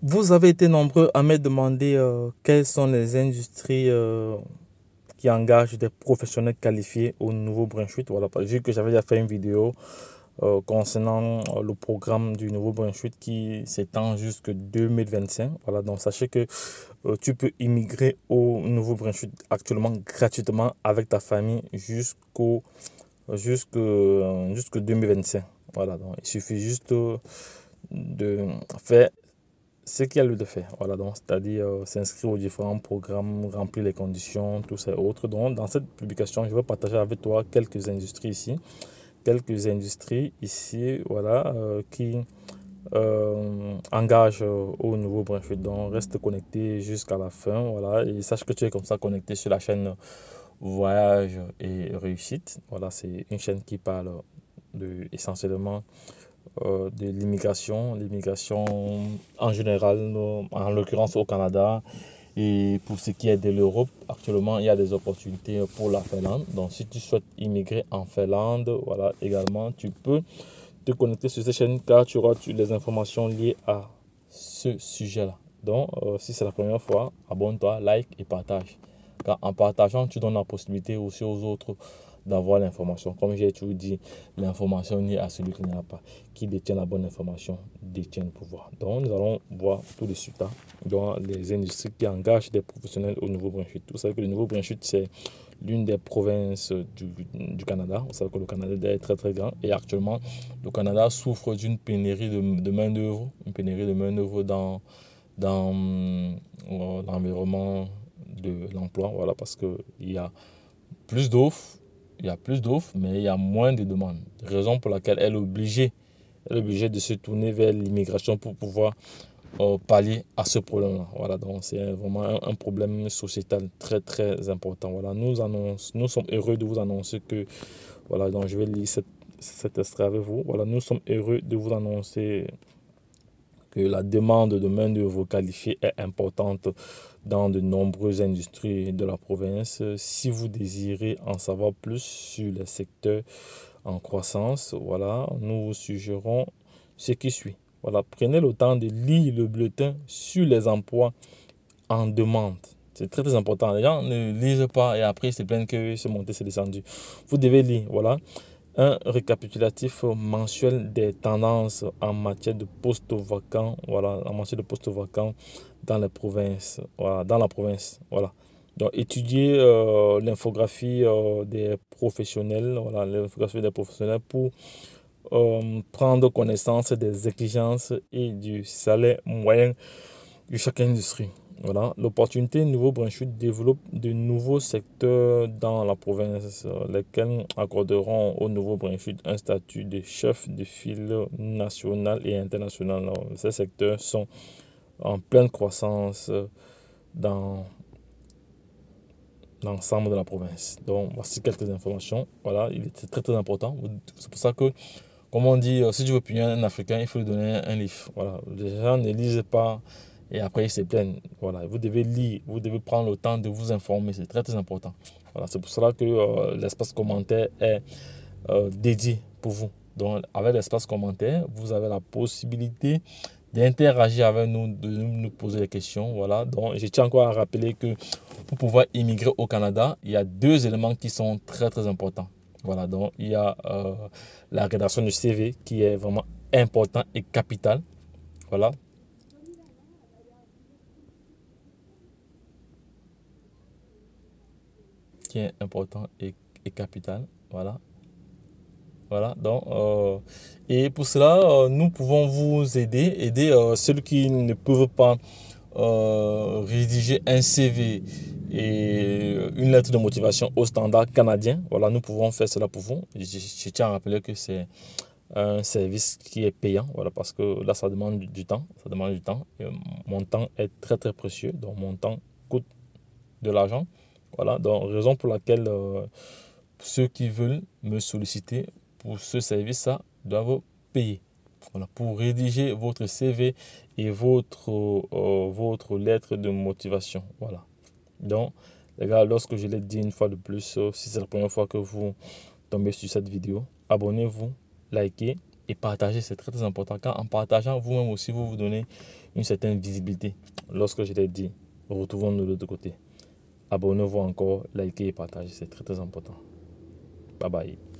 Vous avez été nombreux à me demander quelles sont les industries qui engagent des professionnels qualifiés au Nouveau-Brunswick. Voilà, vu que j'avais déjà fait une vidéo concernant le programme du Nouveau-Brunswick qui s'étend jusqu'en 2025. Voilà, donc sachez que tu peux immigrer au Nouveau-Brunswick actuellement gratuitement avec ta famille jusqu'en 2025. Voilà, donc il suffit juste de faire ce qu'il y a lieu de faire. Voilà, donc, c'est-à-dire s'inscrire aux différents programmes, remplir les conditions, tout ça et autres. Donc, dans cette publication, je vais partager avec toi quelques industries ici. Quelques industries ici, voilà, qui engagent au Nouveau-Brunswick. Donc, reste connecté jusqu'à la fin, voilà, et sache que tu es comme ça connecté sur la chaîne Voyage et Réussite. Voilà, c'est une chaîne qui parle essentiellement de l'immigration en général, en l'occurrence au Canada. Et pour ce qui est de l'Europe, actuellement, il y a des opportunités pour la Finlande. Donc, si tu souhaites immigrer en Finlande, voilà, également, tu peux te connecter sur cette chaîne car tu auras toutes les informations liées à ce sujet-là. Donc, si c'est la première fois, abonne-toi, like et partage. Car en partageant, tu donnes la possibilité aussi aux autres d'avoir l'information. Comme j'ai toujours dit, l'information n'est à celui qui n'en a pas. Qui détient la bonne information détient le pouvoir. Donc, nous allons voir tout de suite là, dans les industries qui engagent des professionnels au Nouveau-Brunswick. Vous savez que le Nouveau-Brunswick, c'est l'une des provinces du Canada. Vous savez que le Canada est très très grand. Et actuellement, le Canada souffre d'une pénurie de main-d'œuvre. Une pénurie de main-d'œuvre dans l'environnement de l'emploi. Voilà, parce qu'il y a plus d'offres, mais il y a moins de demandes. Raison pour laquelle elle est obligée de se tourner vers l'immigration pour pouvoir pallier à ce problème-là. Voilà, donc c'est vraiment un problème sociétal très très important. Voilà, nous sommes heureux de vous annoncer que, voilà, donc je vais lire cet extrait avec vous. Voilà, nous sommes heureux de vous annoncer que la demande de main-d'œuvre qualifiée est importante dans de nombreuses industries de la province. Si vous désirez en savoir plus sur les secteurs en croissance, voilà, nous vous suggérons ce qui suit. Voilà, prenez le temps de lire le bulletin sur les emplois en demande. C'est très très important. Les gens ne lisent pas et après ils se plaignent que c'est monté, c'est descendu. Vous devez lire, voilà, un récapitulatif mensuel des tendances en matière de postes vacants, voilà, en matière de postes vacants dans les provinces, voilà, dans la province, voilà. Donc, étudier l'infographie des professionnels, voilà, l'infographie des professionnels pour prendre connaissance des exigences et du salaire moyen de chaque industrie. Voilà, l'opportunité Nouveau-Brunswick développe de nouveaux secteurs dans la province, lesquels accorderont au Nouveau-Brunswick un statut de chef de file national et international. Alors, ces secteurs sont en pleine croissance dans l'ensemble de la province. Donc, voici quelques informations. Voilà, il est très très important. C'est pour ça que, comme on dit, si tu veux punir un Africain, il faut lui donner un livre. Voilà, les gens ne lisent pas et après ils se plaignent. Voilà, vous devez lire, vous devez prendre le temps de vous informer. C'est très très important. Voilà, c'est pour cela que l'espace commentaire est dédié pour vous. Donc, avec l'espace commentaire, vous avez la possibilité d'interagir avec nous, de nous poser des questions. Voilà. Donc, je tiens encore à rappeler que pour pouvoir immigrer au Canada, il y a deux éléments qui sont très, très importants. Voilà. Donc, il y a la rédaction du CV qui est vraiment important et capital. Voilà. Qui est important et capital. Voilà. Voilà, donc, et pour cela, nous pouvons vous aider ceux qui ne peuvent pas rédiger un CV et une lettre de motivation au standard canadien. Voilà, nous pouvons faire cela pour vous. Je tiens à rappeler que c'est un service qui est payant, voilà, parce que là, ça demande du temps. Ça demande du temps. Et mon temps est très, très précieux. Donc, mon temps coûte de l'argent. Voilà, donc, raison pour laquelle ceux qui veulent me solliciter pour ce service-là doivent payer. Voilà, pour rédiger votre CV et votre lettre de motivation. Voilà. Donc, les gars, lorsque je l'ai dit une fois de plus, si c'est la première fois que vous tombez sur cette vidéo, abonnez-vous, likez, et partager, c'est très très important. Quand en partageant, vous-même aussi, vous vous donnez une certaine visibilité. Lorsque je l'ai dit, retrouvons-nous de l'autre côté. Abonnez-vous encore, likez et partagez, c'est très très important. Bye bye.